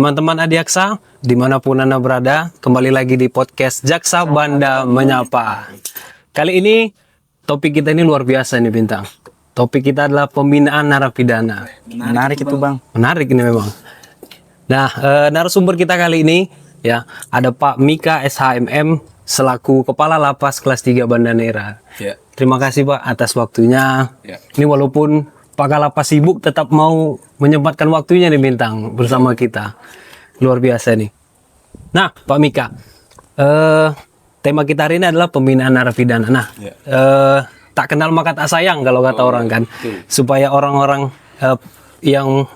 Teman-teman Adiaksa, dimanapun Anda berada, kembali lagi di podcast Jaksa Banda Menyapa. Kali ini, topik kita ini luar biasa nih Bintang. Topik kita adalah pembinaan narapidana. Menarik itu Bang. Menarik ini memang. Nah, narasumber kita kali ini, ya, ada Pak Mika SHMM, selaku Kepala Lapas Kelas 3 Banda Neira. Ya. Terima kasih Pak atas waktunya. Ya. Ini walaupun Pak Kalapas sibuk tetap mau menyempatkan waktunya nih Bintang bersama kita. Luar biasa nih. Nah Pak Mika, tema kita hari ini adalah pembinaan narapidana. Nah, tak kenal maka tak sayang kalau kata orang kan. Supaya orang-orang yang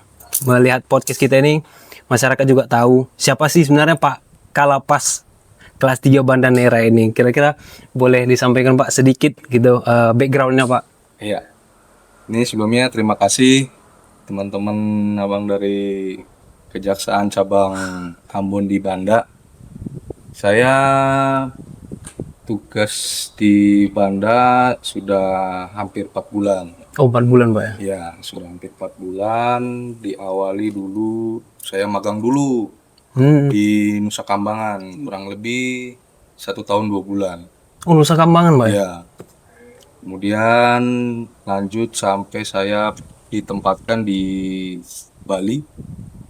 melihat podcast kita ini, masyarakat juga tahu siapa sih sebenarnya Pak Kalapas Kelas 3 Banda Neira ini. Kira-kira boleh disampaikan Pak sedikit gitu backgroundnya Pak. Iya. Ini sebelumnya terima kasih teman-teman abang dari Kejaksaan Cabang Ambon di Banda. Saya tugas di Banda sudah hampir 4 bulan. Oh 4 bulan Pak ya? Ya, sudah hampir 4 bulan. Diawali dulu, saya magang dulu di Nusa Kambangan. Kurang lebih 1 tahun 2 bulan. Oh Nusa Kambangan Pak ya? Ya. Kemudian lanjut sampai saya ditempatkan di Bali,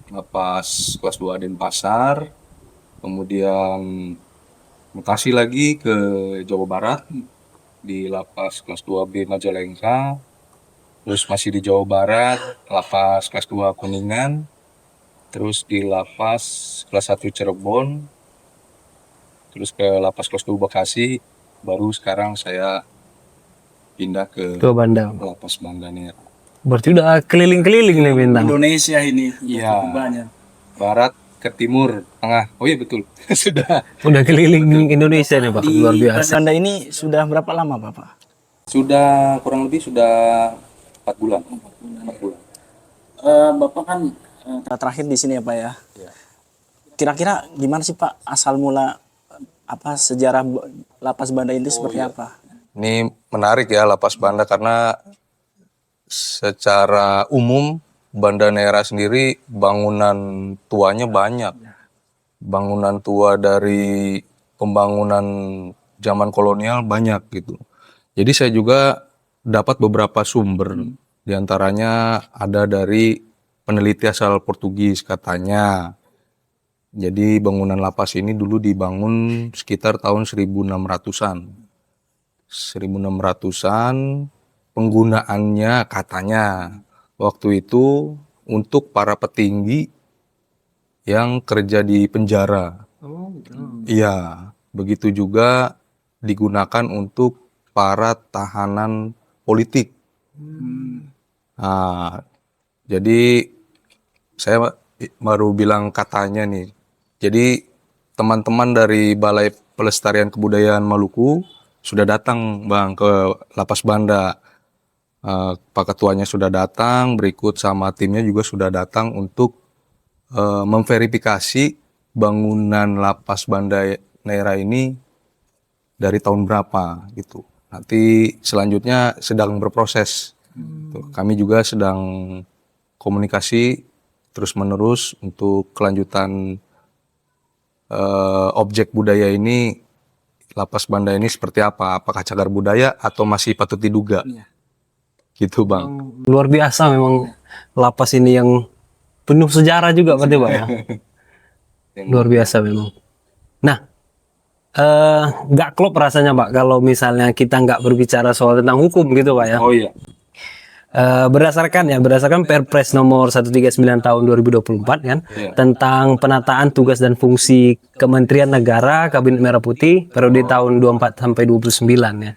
lapas kelas 2 Denpasar. Kemudian mutasi lagi ke Jawa Barat di lapas kelas 2B Majalengka. Terus masih di Jawa Barat, lapas kelas 2 Kuningan. Terus di lapas kelas 1 Cirebon. Terus ke lapas kelas 2 Bekasi. Baru sekarang saya pindah ke Banda. lapas Banda Neira. Berarti udah keliling-keliling nih Bintang. Indonesia ini. Iya. Banyak. Barat ke timur, tengah. Oh iya betul. Sudah. Udah keliling Indonesia nih Pak, luar biasa. Banda ini sudah berapa lama Bapak? Sudah kurang lebih sudah 4 bulan. 4 bulan. Bapak kan terakhir di sini ya Pak ya. Kira-kira gimana sih Pak asal mula sejarah lapas Banda ini seperti apa? Ini menarik ya lapas Banda karena secara umum Banda Neira sendiri bangunan tuanya banyak. Bangunan tua dari pembangunan zaman kolonial banyak gitu. Jadi saya juga dapat beberapa sumber. Di antaranya ada dari peneliti asal Portugis katanya. Jadi bangunan lapas ini dulu dibangun sekitar tahun 1600-an. 1600-an, penggunaannya katanya waktu itu untuk para petinggi yang kerja di penjara. Iya, begitu juga digunakan untuk para tahanan politik. Nah, jadi saya baru bilang katanya nih. Jadi teman-teman dari Balai Pelestarian Kebudayaan Maluku sudah datang Bang ke lapas Banda. Pak Ketuanya sudah datang, berikut sama timnya juga sudah datang untuk memverifikasi bangunan lapas Banda Neira ini dari tahun berapa gitu. Nanti selanjutnya sedang berproses. Kami juga sedang komunikasi terus-menerus untuk kelanjutan objek budaya ini. Lapas Banda ini seperti apa? Apakah cagar budaya atau masih patut diduga? Gitu Bang. Luar biasa memang lapas ini yang penuh sejarah juga berarti Pak ya. Luar biasa memang. Nah, nggak klop rasanya Pak kalau misalnya kita nggak berbicara soal tentang hukum gitu Pak ya. Oh iya. Berdasarkan Perpres nomor 139 tahun 2024 kan tentang penataan tugas dan fungsi Kementerian Negara Kabinet Merah Putih periode tahun 24 sampai 29 ya.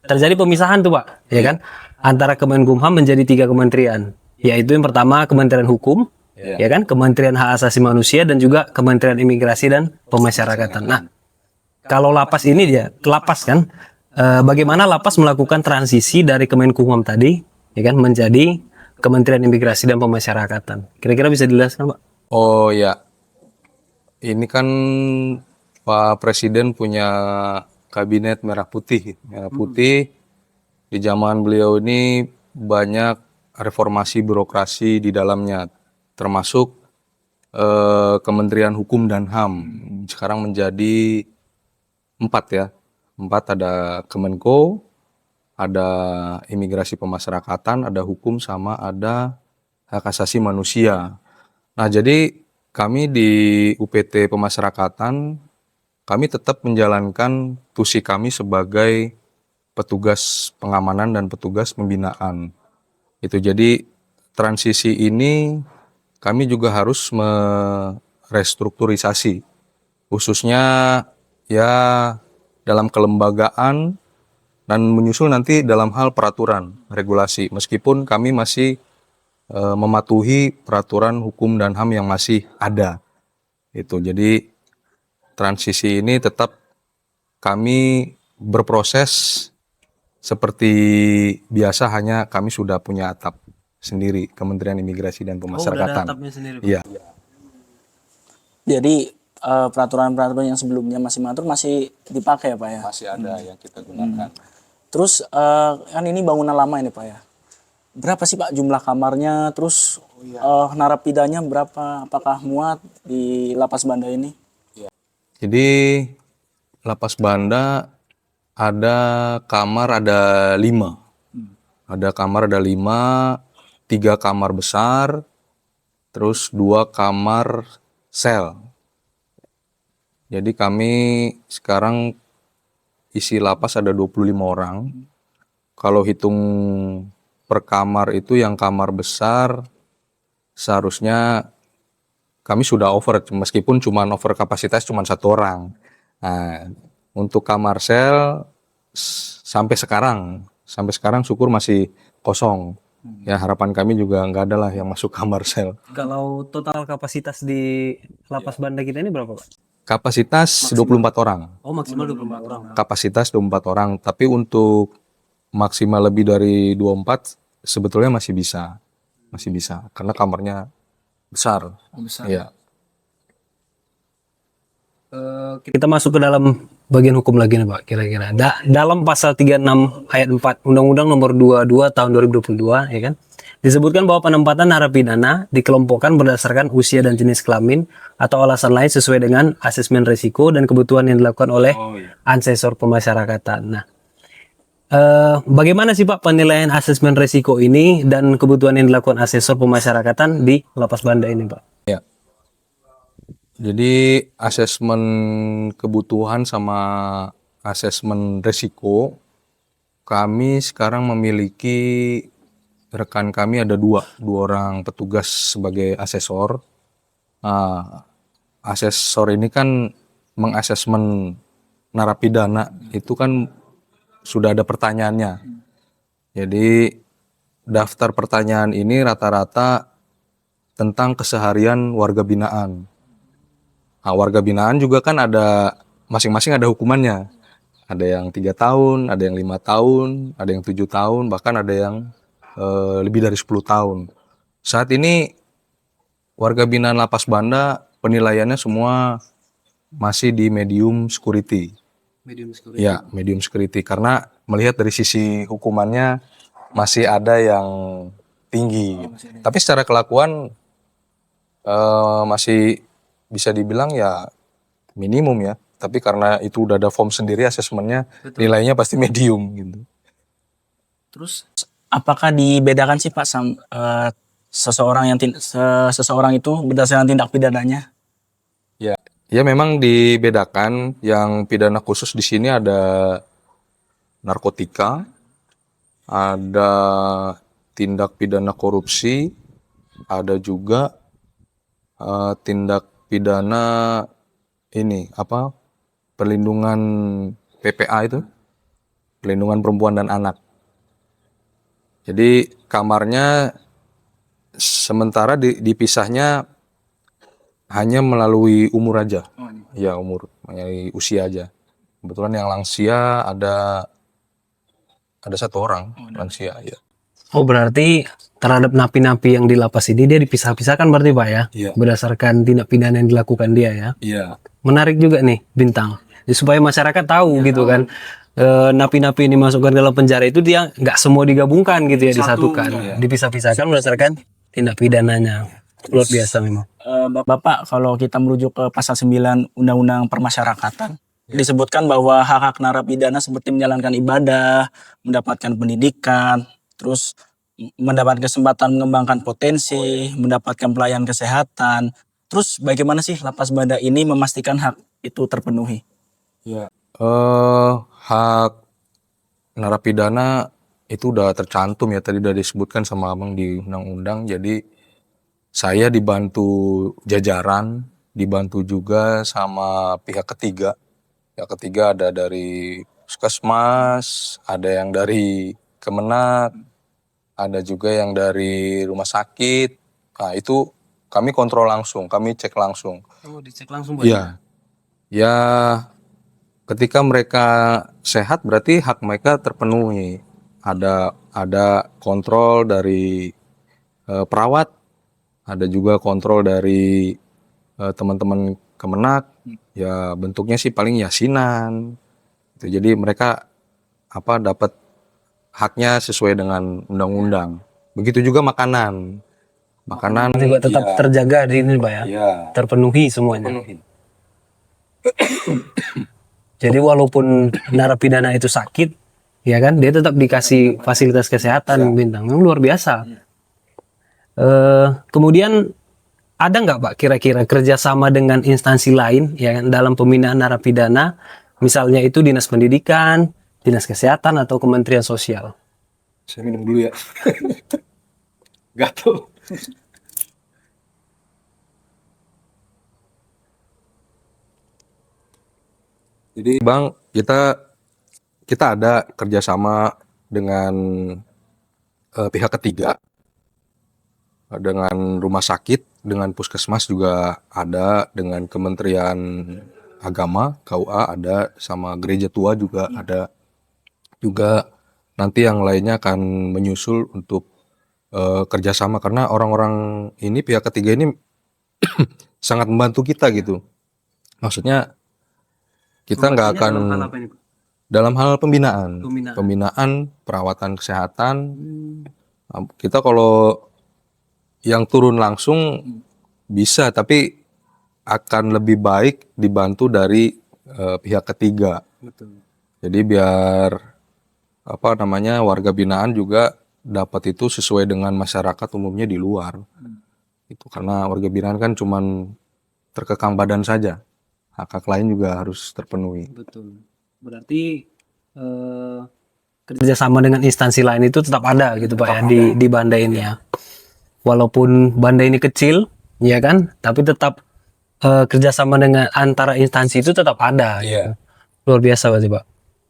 Terjadi pemisahan tuh Pak, ya kan? Antara Kemenkumham menjadi 3 kementerian, yaitu yang pertama Kementerian Hukum, ya kan? Kementerian Hak Asasi Manusia dan juga Kementerian Imigrasi dan Pemasyarakatan. Nah, kalau lapas ini lapas kan bagaimana lapas melakukan transisi dari Kemenkumham tadi ya kan menjadi Kementerian Imigrasi dan Pemasyarakatan. Kira-kira bisa dijelaskan Pak? Oh ya, ini kan Pak Presiden punya kabinet merah putih. Merah putih di zaman beliau ini banyak reformasi birokrasi di dalamnya, termasuk Kementerian Hukum dan HAM. Sekarang menjadi 4 ya. 4, ada Kemenko, ada Imigrasi Pemasyarakatan, ada Hukum, sama ada Hak Asasi Manusia. Nah, jadi kami di UPT Pemasyarakatan, kami tetap menjalankan tusi kami sebagai petugas pengamanan dan petugas pembinaan. Itu jadi transisi ini kami juga harus merestrukturisasi, khususnya ya dalam kelembagaan dan menyusul nanti dalam hal peraturan regulasi. Meskipun kami masih mematuhi peraturan hukum dan HAM yang masih ada. Itu jadi transisi ini tetap kami berproses seperti biasa, hanya kami sudah punya atap sendiri, Kementerian Imigrasi dan Pemasyarakatan. Iya. Jadi peraturan-peraturan yang sebelumnya masih mengatur masih dipakai ya Pak ya? Masih ada yang kita gunakan. Terus kan ini bangunan lama ini Pak ya? Berapa sih Pak jumlah kamarnya? Terus narapidanya berapa? Apakah muat di Lapas Banda ini? Jadi Lapas Banda ada kamar ada 5. Ada kamar ada 5, 3 kamar besar, terus 2 kamar sel. Jadi kami sekarang isi lapas ada 25 orang. Kalau hitung per kamar itu, yang kamar besar seharusnya kami sudah over, meskipun cuma over kapasitas cuma 1 orang. Nah, untuk kamar sel sampai sekarang syukur masih kosong. Ya, harapan kami juga nggak ada lah yang masuk kamar sel. Kalau total kapasitas di Lapas Banda kita ini berapa Pak? Kapasitas 24 orang. Oh, maksimal 24 orang. Kapasitas 24 orang, tapi untuk maksimal lebih dari 24 sebetulnya masih bisa. Masih bisa karena kamarnya besar. Besar. Iya. Kita masuk ke dalam bagian hukum lagi nih Pak, kira-kira. Dalam pasal 36 ayat 4 Undang-Undang Nomor 22 Tahun 2022 ya kan, disebutkan bahwa penempatan narapidana dikelompokkan berdasarkan usia dan jenis kelamin atau alasan lain sesuai dengan asesmen risiko dan kebutuhan yang dilakukan oleh asesor pemasyarakatan. Nah, bagaimana sih Pak penilaian asesmen risiko ini dan kebutuhan yang dilakukan asesor pemasyarakatan di Lapas Banda ini Pak? Ya. Jadi asesmen kebutuhan sama asesmen risiko, kami sekarang memiliki, rekan kami ada 2 orang petugas sebagai asesor. Asesor ini kan mengasesmen narapidana, itu kan sudah ada pertanyaannya. Jadi daftar pertanyaan ini rata-rata tentang keseharian warga binaan. Nah, warga binaan juga kan ada masing-masing ada hukumannya. Ada yang 3 tahun, ada yang 5 tahun, ada yang 7 tahun, bahkan ada yang lebih dari 10 tahun. Saat ini warga binaan Lapas Banda penilaiannya semua masih di medium security. Medium security. Ya, medium security, karena melihat dari sisi hukumannya masih ada yang tinggi. Tapi secara kelakuan masih bisa dibilang ya minimum ya. Tapi karena itu udah ada form sendiri asesmennya, nilainya pasti medium gitu. Terus apakah dibedakan sih Pak seseorang itu berdasarkan tindak pidananya? Ya memang dibedakan. Yang pidana khusus di sini ada narkotika, ada tindak pidana korupsi, ada juga tindak pidana ini perlindungan PPA, itu perlindungan perempuan dan anak. Jadi kamarnya sementara dipisahnya hanya melalui umur aja. Ya, umur, melalui usia aja. Kebetulan yang lansia ada 1 orang lansia ya. Oh, berarti terhadap napi-napi yang di lapas ini dia dipisah-pisahkan berarti Pak ya? Iya. Berdasarkan tindak pidana yang dilakukan dia ya? Iya. Menarik juga nih Bintang, supaya masyarakat tahu gitu kan, napi-napi ini masukkan dalam penjara itu dia nggak semua digabungkan gitu ya, disatukan, dipisah-pisahkan berdasarkan tindak pidananya. Luar biasa memang. Bapak, kalau kita merujuk ke pasal 9 Undang-Undang Permasyarakatan, disebutkan bahwa hak-hak narapidana seperti menjalankan ibadah, mendapatkan pendidikan, terus mendapat kesempatan mengembangkan potensi, mendapatkan pelayanan kesehatan. Terus bagaimana sih Lapas Banda ini memastikan hak itu terpenuhi? Ya. Hak narapidana itu udah tercantum ya, tadi udah disebutkan sama abang di undang-undang. Jadi saya dibantu jajaran, dibantu juga sama pihak ketiga. Pihak ketiga ada dari Puskesmas, ada yang dari Kemenak, ada juga yang dari rumah sakit. Nah itu kami kontrol langsung, kami cek langsung. Oh, dicek langsung Pak? Iya, ya ketika mereka sehat berarti hak mereka terpenuhi. Ada kontrol dari perawat, ada juga kontrol dari teman-teman Kemenak. Ya bentuknya sih paling yasinan. Jadi mereka dapat haknya sesuai dengan undang-undang. Begitu juga makanan. Makanan Juga tetap ya, terjaga di ini Pak ya? ya, Terpenuhi semuanya. terpenuhi. Jadi walaupun narapidana itu sakit, ya kan, dia tetap dikasih fasilitas kesehatan bintang. Memang luar biasa. Kemudian ada nggak Pak kira-kira kerjasama dengan instansi lain ya kan, dalam pembinaan narapidana, misalnya itu dinas pendidikan, dinas kesehatan atau kementerian sosial? Saya minum dulu ya. Gatel. Jadi Bang, kita ada kerjasama dengan pihak ketiga, dengan rumah sakit, dengan puskesmas juga ada, dengan Kementerian Agama, KUA ada, sama gereja tua juga ada. Juga nanti yang lainnya akan menyusul untuk kerjasama, karena orang-orang ini, pihak ketiga ini sangat membantu kita gitu. Maksudnya kita nggak akan dalam hal pembinaan, perawatan kesehatan. Kita kalau yang turun langsung bisa, tapi akan lebih baik dibantu dari pihak ketiga. Betul. Jadi biar warga binaan juga dapat itu sesuai dengan masyarakat umumnya di luar. Itu karena warga binaan kan cuman terkekang badan saja. Hak-hak lain juga harus terpenuhi. Betul. Berarti kerjasama dengan instansi lain itu tetap ada gitu Pak ya di Banda ini ya. Walaupun Banda ini kecil, ya kan, tapi tetap kerjasama dengan antara instansi itu tetap ada. Iya. Gitu. Luar biasa berarti Pak.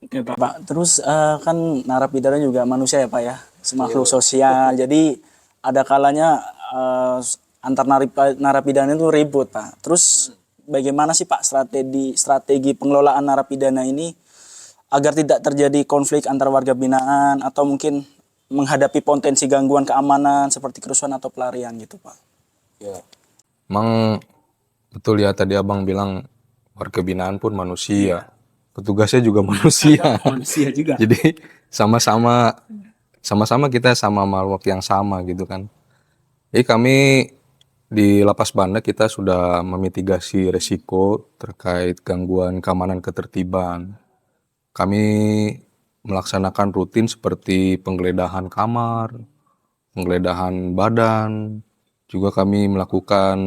Oke Pak, terus kan narapidana juga manusia ya Pak ya, makhluk sosial. Jadi ada kalanya antar narapidana itu ribut Pak. Terus bagaimana sih Pak strategi pengelolaan narapidana ini agar tidak terjadi konflik antar warga binaan atau mungkin menghadapi potensi gangguan keamanan seperti kerusuhan atau pelarian gitu Pak? Ya. Emang betul ya, tadi abang bilang warga binaan pun manusia, petugasnya juga manusia. Manusia juga. Jadi sama-sama kita sama makhluk yang sama gitu kan. Jadi kami di Lapas Banda kita sudah memitigasi resiko terkait gangguan keamanan ketertiban. Kami melaksanakan rutin seperti penggeledahan kamar, penggeledahan badan, juga kami melakukan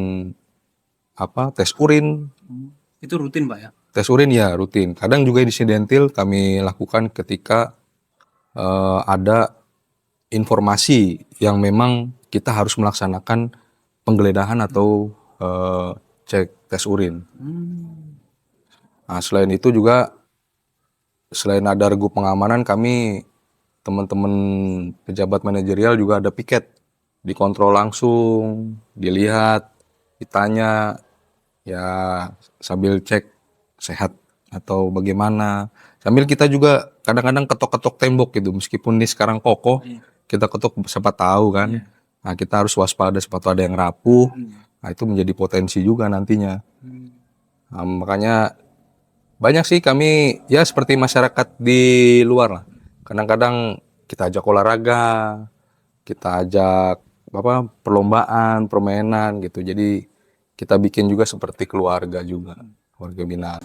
tes urin. Itu rutin Pak ya? Tes urin ya rutin. Kadang juga insidentil kami lakukan ketika ada informasi yang memang kita harus melaksanakan penggeledahan atau cek tes urin. Nah, selain itu juga, selain ada regu pengamanan, kami teman-teman pejabat manajerial juga ada piket, dikontrol langsung, dilihat, ditanya, ya sambil cek sehat atau bagaimana. Sambil kita juga kadang-kadang ketok-ketok tembok gitu, meskipun ini sekarang kokoh, kita ketok siapa tahu kan. Nah kita harus waspada, sepatu ada yang rapuh, nah itu menjadi potensi juga nantinya. Nah, makanya banyak sih kami ya seperti masyarakat di luar lah. Kadang-kadang kita ajak olahraga, kita ajak perlombaan, permainan gitu. Jadi kita bikin juga seperti keluarga juga, keluarga binaan.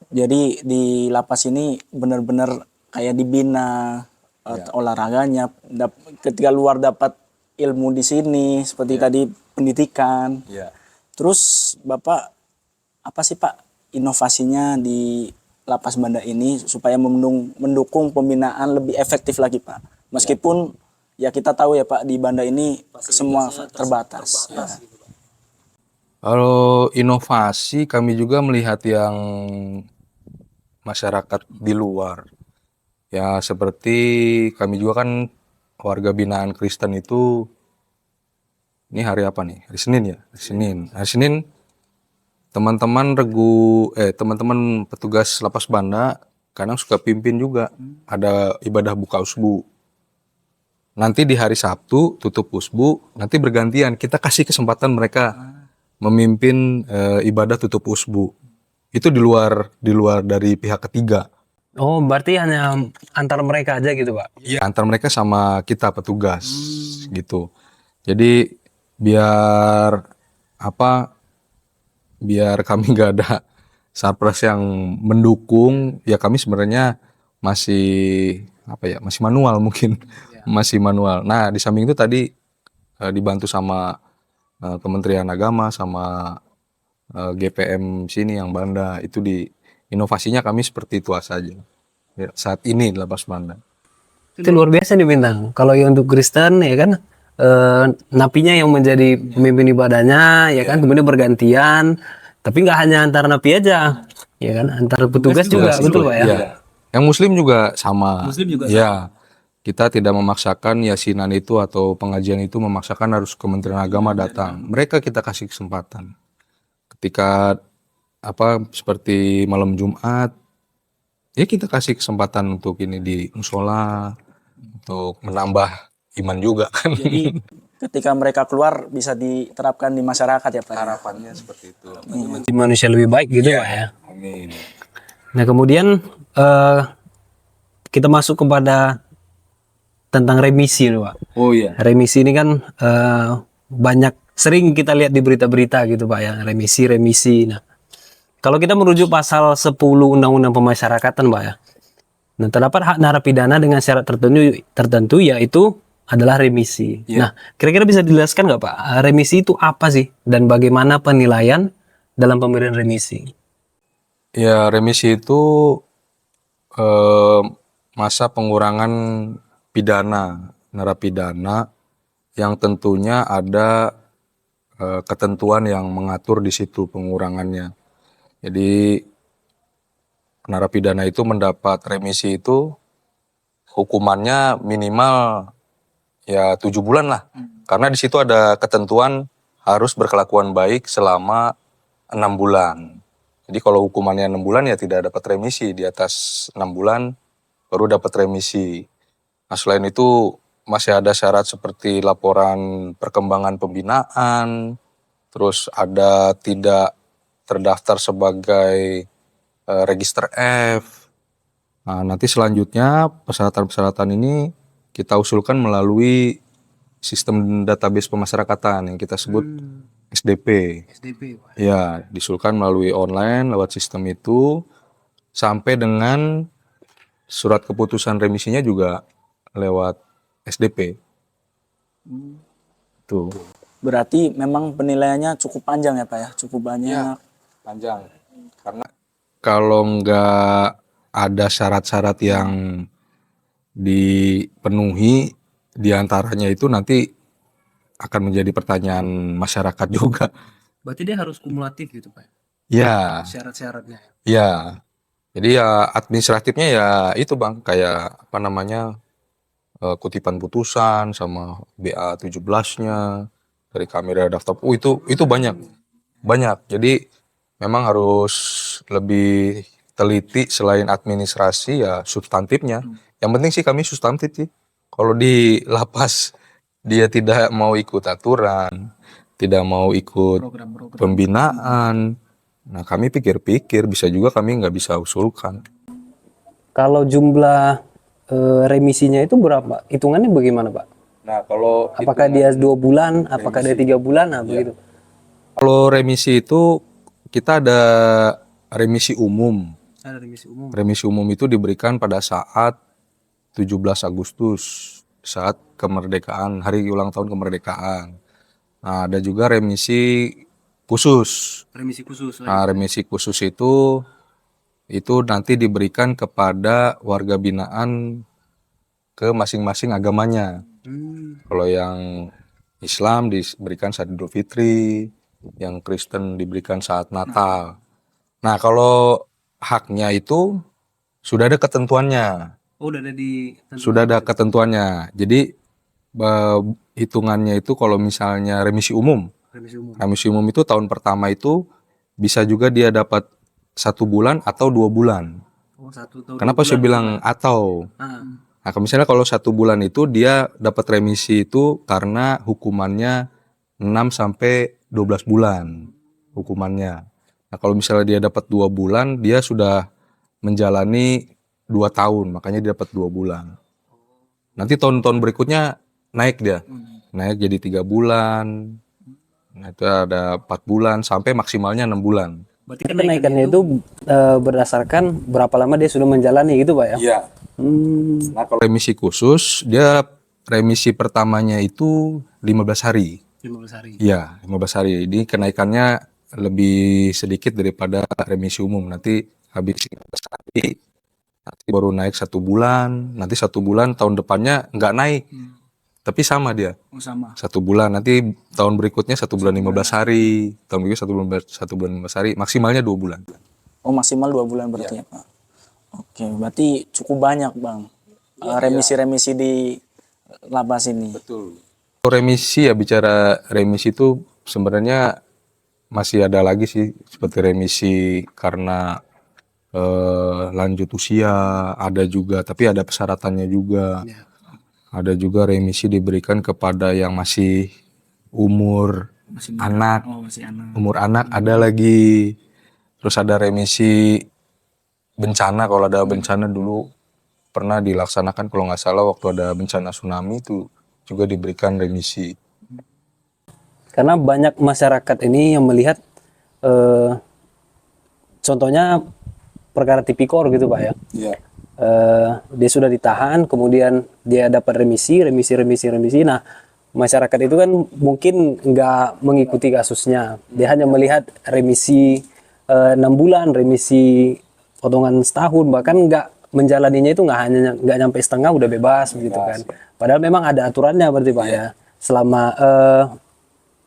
Jadi di lapas ini benar-benar kayak dibina olahraganya. Ketika luar dapat ilmu di sini, seperti tadi pendidikan. Iya. Terus Bapak apa sih Pak inovasinya di Lapas Banda ini supaya mendukung pembinaan lebih efektif lagi Pak? Meskipun ya kita tahu ya Pak di Banda ini semua terbatas. Ya. Kalau inovasi kami juga melihat yang masyarakat di luar. Ya seperti kami juga kan warga binaan Kristen itu, ini hari apa nih? Hari Senin ya? Hari Senin teman-teman petugas Lapas Banda kadang suka pimpin juga. Ada ibadah buka usbu. Nanti di hari Sabtu tutup usbu, nanti bergantian kita kasih kesempatan mereka memimpin ibadah tutup usbu. Itu di luar dari pihak ketiga. Oh, berarti hanya antar mereka aja gitu, Pak? Iya, antar mereka sama kita petugas gitu. Jadi biar kami nggak ada sarpras yang mendukung, ya kami sebenarnya masih masih manual mungkin. Masih manual. Nah, di samping itu tadi dibantu sama Kementerian Agama sama GPM sini yang Banda, itu di inovasinya kami seperti itu saja. Ya, saat ini di Lapas Banda. Itu luar biasa nih Bintang. Kalau yang untuk Kristen ya kan napinya yang menjadi pemimpin ibadahnya ya kan, kemudian bergantian. Tapi nggak hanya antar napi aja, ya kan, antar petugas juga, betul Pak ya? Ya. Yang Muslim juga sama. Ya, kita tidak memaksakan yasinan itu atau pengajian itu memaksakan harus Kementerian Agama datang. Mereka kita kasih kesempatan. Ketika seperti malam Jumat, ya kita kasih kesempatan untuk ini di musola, untuk menambah iman juga kan. Jadi ketika mereka keluar bisa diterapkan di masyarakat ya Pak. Harapannya seperti itu. Jadi manusia lebih baik gitu Pak ya. Amin. Nah kemudian kita masuk kepada tentang remisi loh Pak. Oh iya. Remisi ini kan sering kita lihat di berita-berita gitu Pak ya, remisi. Nah, kalau kita merujuk pasal 10 Undang-Undang Pemasyarakatan Pak ya. Nah, terdapat hak narapidana dengan syarat tertentu yaitu adalah remisi. Nah, kira-kira bisa dijelaskan nggak Pak, remisi itu apa sih dan bagaimana penilaian dalam pemberian remisi? Ya, remisi itu masa pengurangan pidana, narapidana yang tentunya ada ketentuan yang mengatur di situ pengurangannya. Jadi narapidana itu mendapat remisi itu hukumannya minimal ya 7 bulan lah. Karena di situ ada ketentuan harus berkelakuan baik selama 6 bulan. Jadi kalau hukumannya 6 bulan ya tidak dapat remisi, di atas 6 bulan baru dapat remisi. Nah selain itu masih ada syarat seperti laporan perkembangan pembinaan, terus ada tidak terdaftar sebagai register F. Nah nanti selanjutnya persyaratan-persyaratan ini kita usulkan melalui sistem database pemasyarakatan yang kita sebut SDP. Pak. Ya, diusulkan melalui online lewat sistem itu sampai dengan surat keputusan remisinya juga lewat SDP. Tuh. Berarti memang penilaiannya cukup panjang ya Pak ya, cukup banyak. Panjang. Karena kalau nggak ada syarat-syarat yang dipenuhi, diantaranya itu nanti akan menjadi pertanyaan masyarakat juga. Berarti dia harus kumulatif gitu Pak? Ya. Syarat-syaratnya. Ya. Jadi ya administratifnya ya itu Bang, kayak kutipan putusan sama BA 17-nya dari kamera daftar. Itu banyak. Jadi memang harus lebih teliti selain administrasi ya substantifnya. Yang penting sih kami substantif sih. Kalau di lapas dia tidak mau ikut aturan, tidak mau ikut pembinaan. Nah kami pikir-pikir bisa juga kami nggak bisa usulkan. Kalau jumlah remisinya itu berapa? Hitungannya bagaimana Pak? Nah, kalau Apakah dia 2 bulan, apakah dia 3 bulan, nah begitu. kalau remisi itu kita ada remisi umum. Ada remisi umum. Remisi umum itu diberikan pada saat 17 Agustus, saat kemerdekaan, hari ulang tahun kemerdekaan. Nah, ada juga remisi khusus. Remisi khusus lagi. Nah, remisi khusus itu nanti diberikan kepada warga binaan ke masing-masing agamanya. Kalau yang Islam diberikan saat Idul Fitri, yang Kristen diberikan saat Natal. Nah, kalau haknya itu sudah ada ketentuannya. Oh, udah ada di Sudah ada ketentuannya. Jadi hitungannya itu kalau misalnya remisi umum. remisi umum. Remisi umum itu tahun pertama itu bisa juga dia dapat 1 bulan atau 2 bulan. Oh, 1 tahun. Kenapa saya bilang atau? Ah. Nah, misalnya kalau 1 bulan itu dia dapat remisi itu karena hukumannya 6 sampai 12 bulan hukumannya. Nah, kalau misalnya dia dapat 2 bulan, dia sudah menjalani 2 tahun, makanya dia dapat 2 bulan. Nanti tahun-tahun berikutnya naik dia, naik jadi 3 bulan. Nah, itu ada 4 bulan sampai maksimalnya 6 bulan. Berarti kenaikannya itu berdasarkan berapa lama dia sudah menjalani gitu, Pak ya? Iya. Nah, kalau remisi khusus, dia remisi pertamanya itu 15 hari. 15 hari. Iya, 15 hari. Ini kenaikannya lebih sedikit daripada remisi umum. Nanti habis 15 hari, nanti baru naik 1 bulan. Nanti 1 bulan tahun depannya nggak naik, tapi sama dia. Oh, sama. 1 bulan. Nanti tahun berikutnya 1 bulan 15 hari. Tahun berikutnya 1 bulan 15 hari. Maksimalnya 2 bulan. Oh, maksimal 2 bulan berarti ya, Pak. Oke, berarti cukup banyak, Bang. Remisi-remisi di lapas ini. Betul. Remisi ya, bicara remisi itu sebenarnya masih ada lagi sih, seperti remisi karena lanjut usia, ada juga, tapi ada persyaratannya juga. Ada juga remisi diberikan kepada yang masih umur anak. Oh, masih anak. Umur anak ada lagi. Terus ada remisi bencana, kalau ada bencana dulu pernah dilaksanakan kalau nggak salah waktu ada bencana tsunami itu juga diberikan remisi. Karena banyak masyarakat ini yang melihat contohnya perkara tipikor gitu, Pak ya. Iya. Dia sudah ditahan, kemudian dia dapat remisi. Nah, masyarakat itu kan mungkin nggak mengikuti kasusnya. Dia hanya melihat remisi 6 bulan, remisi potongan setahun, bahkan nggak menjalaninya itu nggak nyampe setengah udah bebas begitu kan. Padahal memang ada aturannya berarti, Pak ya. Selama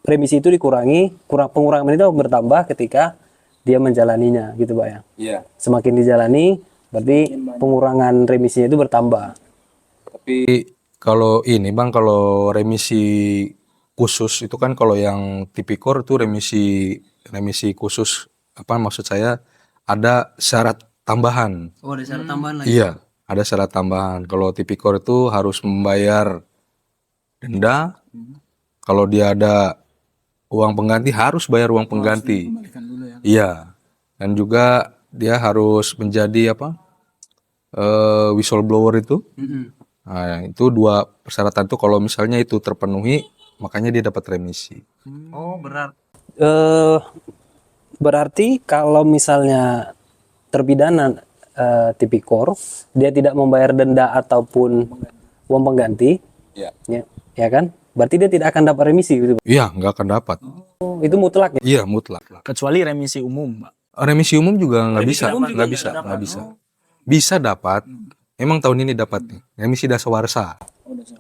remisi itu dikurangi, pengurangan itu bertambah ketika dia menjalaninya gitu, Pak ya. Iya. Semakin dijalani berarti pengurangan remisinya itu bertambah. Tapi kalau ini Bang, kalau remisi khusus itu kan, kalau yang tipikor itu remisi khusus, apa maksud saya, ada syarat tambahan. Oh, ada syarat tambahan lagi. Iya, ada syarat tambahan. Kalau tipikor itu harus membayar denda. Kalau dia ada uang pengganti, harus bayar uang pengganti. Kembalikan dulu ya. Iya. Dan juga dia harus menjadi whistleblower itu. Nah, itu 2 persyaratan itu, kalau misalnya itu terpenuhi, makanya dia dapat remisi. Oh, berarti kalau misalnya terpidana tipikor, dia tidak membayar denda ataupun uang pengganti, Iya. ya kan? Berarti dia tidak akan dapat remisi gitu. Iya, nggak akan dapat. Oh, itu mutlak ya? Iya, mutlak. Kecuali remisi umum, Pak. Remisi umum juga nggak bisa, nggak bisa. Bisa dapat. Emang tahun ini dapat nih, remisi dasawarsa.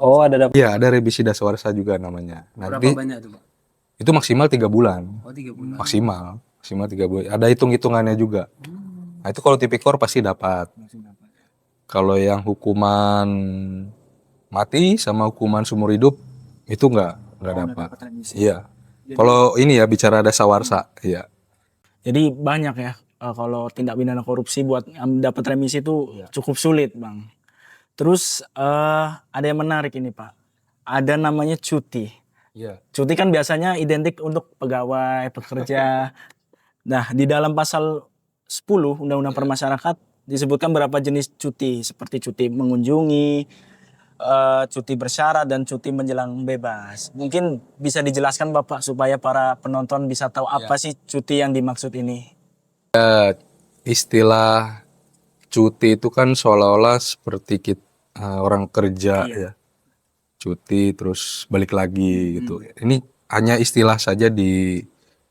Oh, ada dapat. Iya, ada remisi dasawarsa juga namanya. Berapa Nanti banyak itu, Pak? itu maksimal 3 bulan. Oh, 3 bulan. Maksimal 3 bulan. Ada hitung-hitungannya juga. Nah, itu kalau tipikor pasti dapat. Kalau yang hukuman mati sama hukuman seumur hidup itu nggak dapat. Iya. Kalau ini ya bicara dasawarsa, iya. Jadi banyak ya, kalau tindak pidana korupsi buat dapat remisi itu cukup sulit, Bang. Terus ada yang menarik ini, Pak. Ada namanya cuti. Iya. Cuti kan biasanya identik untuk pegawai, pekerja. Nah, di dalam pasal 10 Undang-Undang Permasyarakat disebutkan berapa jenis cuti, seperti cuti mengunjungi, cuti bersyarat dan cuti menjelang bebas. Mungkin bisa dijelaskan Bapak supaya para penonton bisa tahu apa sih cuti yang dimaksud ini. Istilah cuti itu kan seolah-olah seperti orang kerja ya, cuti terus balik lagi gitu. Ini hanya istilah saja di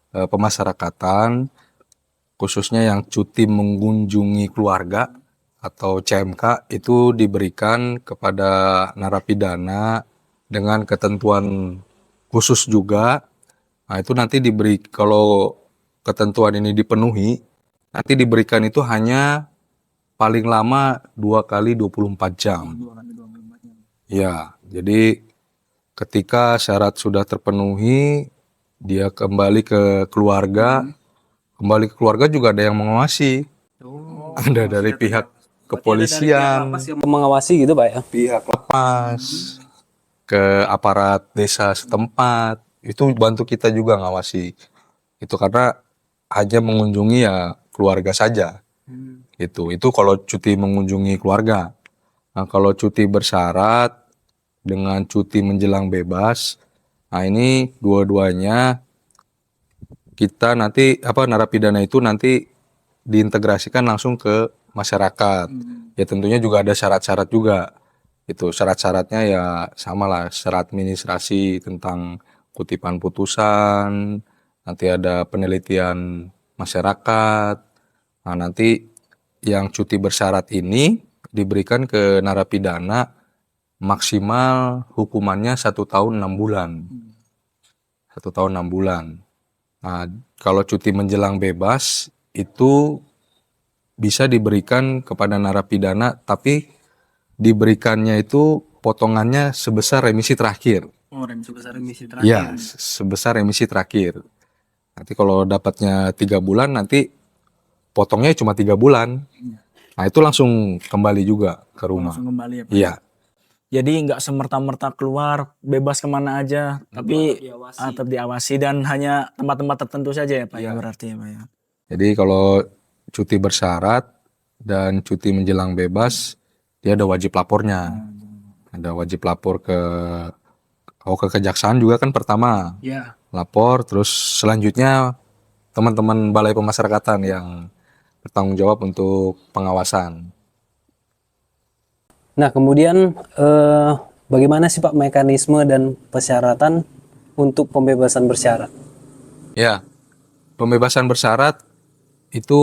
pemasyarakatan, khususnya yang cuti mengunjungi keluarga atau CMK itu diberikan kepada narapidana dengan ketentuan khusus juga. Nah, itu nanti diberi, kalau ketentuan ini dipenuhi, nanti diberikan itu hanya paling lama 2 kali 24 jam. Ya, jadi ketika syarat sudah terpenuhi, dia kembali ke keluarga. Kembali ke keluarga juga ada yang mengawasi. Ada dari pihak kepolisian, Yang mengawasi gitu Pak ya. pihak lapas, ke aparat desa setempat. Itu bantu kita juga ngawasi. Itu karena hanya mengunjungi ya keluarga saja. Itu kalau cuti mengunjungi keluarga. Nah, kalau cuti bersyarat dengan cuti menjelang bebas, nah ini dua-duanya kita nanti narapidana itu nanti diintegrasikan langsung ke masyarakat. Ya tentunya juga ada syarat-syarat juga. Itu syarat-syaratnya ya sama lah, syarat administrasi tentang kutipan putusan, nanti ada penelitian masyarakat. Nah, nanti yang cuti bersyarat ini diberikan ke narapidana maksimal hukumannya 1 tahun 6 bulan. 1 tahun 6 bulan. Nah, kalau cuti menjelang bebas itu bisa diberikan kepada narapidana, tapi diberikannya itu potongannya sebesar remisi terakhir. Sebesar emisi Ya, sebesar remisi terakhir. Nanti kalau dapatnya 3 bulan, nanti potongnya cuma 3 bulan. Nah, itu langsung kembali juga ke rumah. Langsung kembali ya Pak. Iya, Jadi nggak semerta-merta keluar bebas kemana aja, tapi tetap diawasi dan hanya tempat-tempat tertentu saja ya Pak ya berarti ya Pak ya. jadi kalau cuti bersyarat dan cuti menjelang bebas, dia ada wajib lapornya. Ada wajib lapor ke kejaksaan juga kan pertama. Ya. Lapor, terus selanjutnya teman-teman Balai Pemasyarakatan yang bertanggung jawab untuk pengawasan. Nah, kemudian bagaimana sih Pak mekanisme dan persyaratan untuk pembebasan bersyarat? Ya, pembebasan bersyarat itu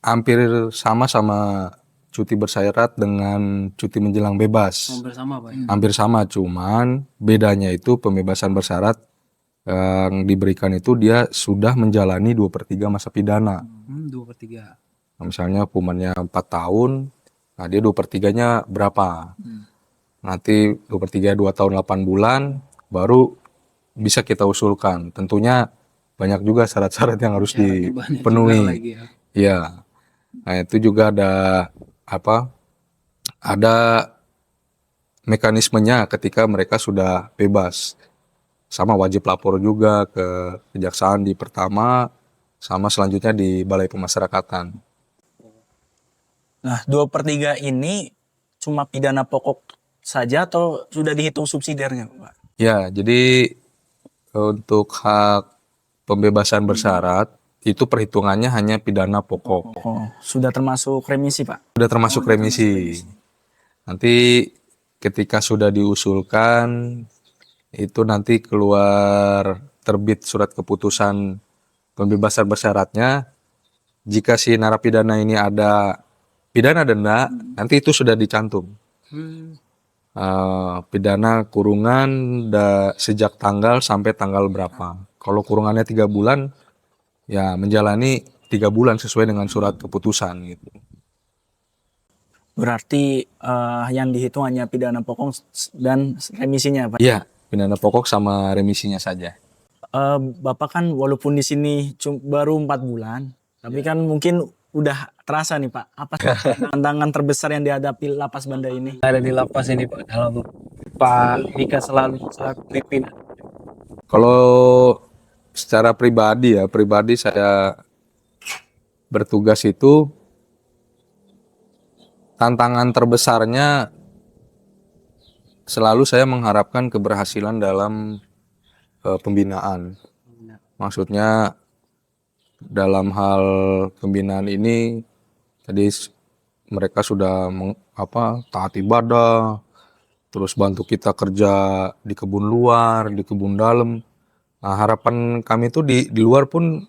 hampir sama cuti bersyarat dengan cuti menjelang bebas. Bersama Pak ya. Hampir sama, cuman bedanya itu pembebasan bersyarat yang diberikan itu dia sudah menjalani 2/3 masa pidana. 2/3. Nah, misalnya hukumannya 4 tahun, nah dia 2/3-nya berapa? Nanti 2/3 2 tahun 8 bulan, baru bisa kita usulkan. Tentunya banyak juga syarat-syarat yang harus dipenuhi. Ya, nah itu juga ada mekanismenya ketika mereka sudah bebas. Sama wajib lapor juga ke kejaksaan di pertama, sama selanjutnya di Balai Pemasyarakatan. Nah 2/3 ini cuma pidana pokok saja atau sudah dihitung subsidiarnya Pak? Ya, jadi untuk hak pembebasan bersyarat itu perhitungannya hanya pidana pokok. Oh, sudah termasuk remisi Pak? Sudah termasuk remisi. Nanti ketika sudah diusulkan, itu nanti keluar terbit surat keputusan pembebasan bersyaratnya. Jika si narapidana ini ada pidana denda, nanti itu sudah dicantum. Pidana kurungan sejak tanggal sampai tanggal berapa. Kalau kurungannya 3 bulan, ya menjalani 3 bulan sesuai dengan surat keputusan gitu. Berarti yang dihitung hanya pidana pokok dan remisinya Pak? Iya, pidana pokok sama remisinya saja. Bapak kan walaupun di sini baru 4 bulan, tapi kan mungkin udah terasa nih Pak, apa tantangan terbesar yang dihadapi lapas Banda ini? Ada di lapas ini Pak, dalam Pak Mika selaku pimpinan. Kalau secara pribadi saya bertugas itu tantangan terbesarnya selalu saya mengharapkan keberhasilan dalam pembinaan. Maksudnya dalam hal pembinaan ini tadi mereka sudah taat ibadah, terus bantu kita kerja di kebun luar, di kebun dalam. Nah, harapan kami itu di luar pun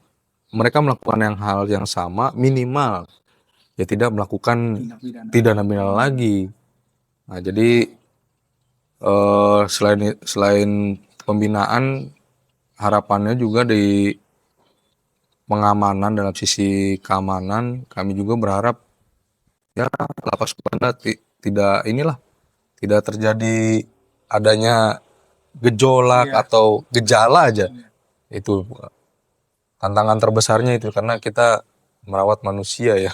mereka melakukan hal yang sama, minimal ya tidak melakukan pidana lagi. Nah, jadi selain pembinaan, harapannya juga di pengamanan, dalam sisi keamanan kami juga berharap ya lapas Banda tidak terjadi adanya gejolak atau gejala aja. Itu tantangan terbesarnya itu, karena kita merawat manusia ya.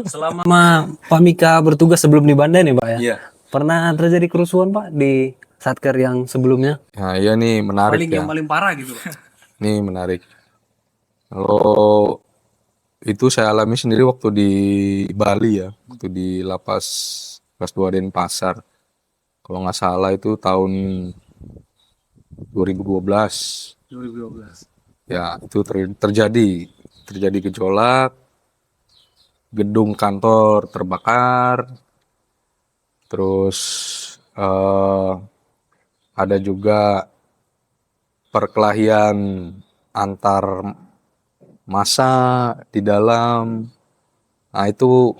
Selama Pak Mika bertugas sebelum di Banda nih Pak ya, Iya. pernah terjadi kerusuhan Pak di Satker yang sebelumnya? Nah, iya nih menarik ya. Yang paling parah gitu Pak. Nih menarik. Kalau itu saya alami sendiri waktu di Bali ya, waktu di lapas kelas 2 Denpasar. Kalau nggak salah itu tahun 2012. 2012. Ya, itu terjadi gejolak, gedung kantor terbakar, terus ada juga perkelahian antar massa di dalam. Nah, itu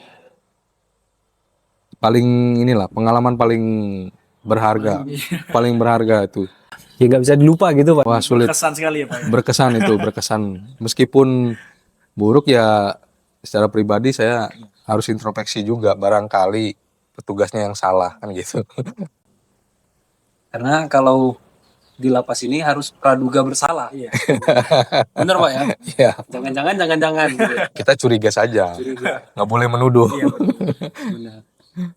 pengalaman paling berharga, paling berharga itu. Ya nggak bisa dilupa gitu Pak. Wah, sulit. Kesan sekali ya Pak ya. Berkesan. Meskipun buruk ya, secara pribadi saya harus introspeksi juga, barangkali petugasnya yang salah kan gitu. Karena kalau di lapas ini harus praduga bersalah. Iya. Bener Pak ya? Ya, Jangan-jangan gitu. kita curiga saja, nggak boleh menuduh.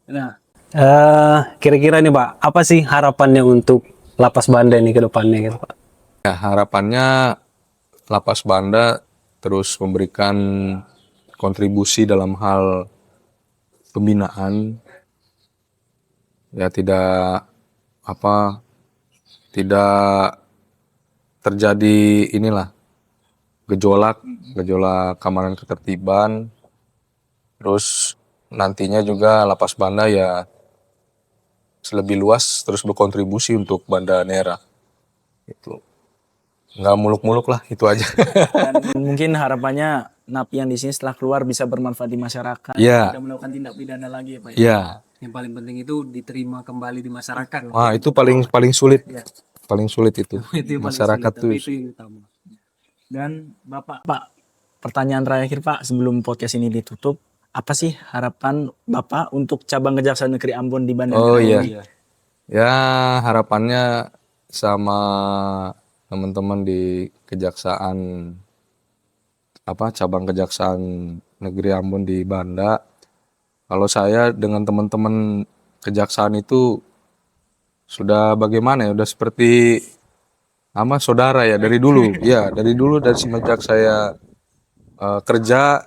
Benar. Nah, kira-kira nih Pak, apa sih harapannya untuk lapas Banda ini ke depannya gitu Pak? Ya, harapannya lapas Banda terus memberikan kontribusi dalam hal pembinaan, ya tidak terjadi gejolak keamanan ketertiban. Terus nantinya juga lapas Banda ya lebih luas, terus berkontribusi untuk Banda Nera. Itu nggak muluk-muluk lah, itu aja. Dan mungkin harapannya napi yang di sini setelah keluar bisa bermanfaat di masyarakat. Iya. Tidak melakukan tindak pidana lagi ya Pak. Iya. Yang paling penting itu diterima kembali di masyarakat. Wah, itu paling sulit. Paling sulit itu. Itu yang paling Masyarakat sulit, tuh. tapi itu yang utama. Dan Pak, pertanyaan terakhir Pak sebelum podcast ini ditutup, apa sih harapan Bapak untuk cabang Kejaksaan Negeri Ambon di Banda Oh Neira iya. ini? Ya, harapannya sama teman-teman di Kejaksaan cabang Kejaksaan Negeri Ambon di Banda. Kalau saya dengan teman-teman kejaksaan itu sudah bagaimana ya, udah seperti saudara ya dari dulu. Ya, dari semenjak saya kerja,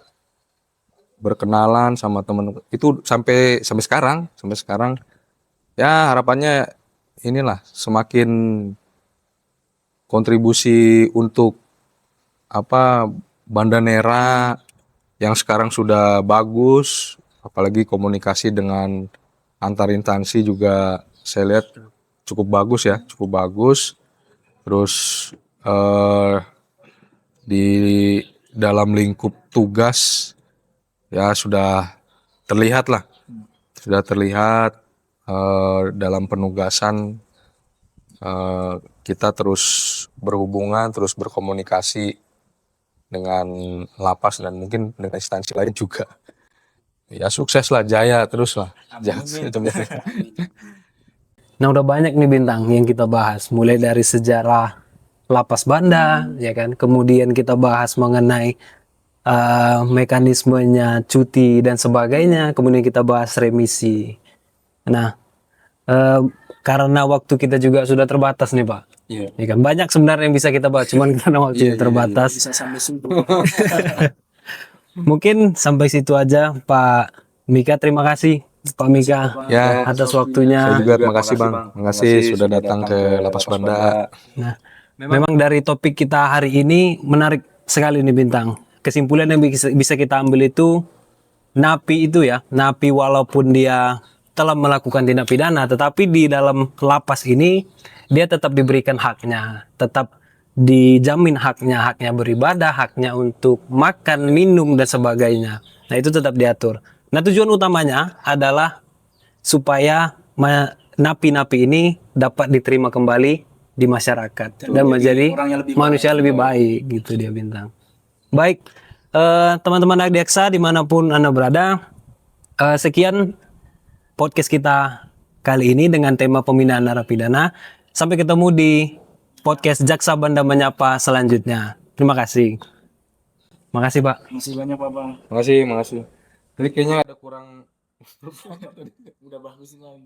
berkenalan sama teman itu sampai sekarang. Ya, harapannya semakin kontribusi untuk Banda Nera yang sekarang sudah bagus, apalagi komunikasi dengan antar instansi juga saya lihat cukup bagus. Terus di dalam lingkup tugas ya sudah terlihat dalam penugasan kita terus berhubungan, terus berkomunikasi dengan lapas dan mungkin dengan instansi lain juga. Ya sukses lah, jaya terus lah. Nah udah banyak nih Bintang yang kita bahas, mulai dari sejarah lapas Banda, ya kan. Kemudian kita bahas mengenai mekanismenya cuti dan sebagainya. Kemudian kita bahas remisi. Nah, karena waktu kita juga sudah terbatas nih Pak. Iya. Ya kan banyak sebenarnya yang bisa kita bahas, cuman karena waktunya terbatas. Bisa sampai subuh. Mungkin sampai situ aja Pak Mika, terima kasih Pak Mika Ya, atas waktunya. saya juga terima kasih Bang. Terima kasih sudah datang ke Lapas Banda. Nah, memang dari topik kita hari ini menarik sekali nih Bintang. Kesimpulan yang bisa kita ambil itu napi itu ya, napi walaupun dia telah melakukan tindak pidana, tetapi di dalam lapas ini dia tetap diberikan haknya, tetap dijamin haknya, haknya beribadah, haknya untuk makan, minum dan sebagainya. Nah itu tetap diatur. Nah tujuan utamanya adalah supaya napi-napi ini dapat diterima kembali di masyarakat dan menjadi manusia lebih baik gitu dia Bintang. Baik, teman-teman Agdiaksa dimanapun Anda berada, sekian podcast kita kali ini dengan tema pembinaan narapidana. Sampai ketemu di podcast Jaksa Banda Menyapa selanjutnya. Terima kasih. Makasih Pak. Masih banyak Pak Bang. Makasih, makasih. Jadi kayaknya ada kurang Udah bagus lagi.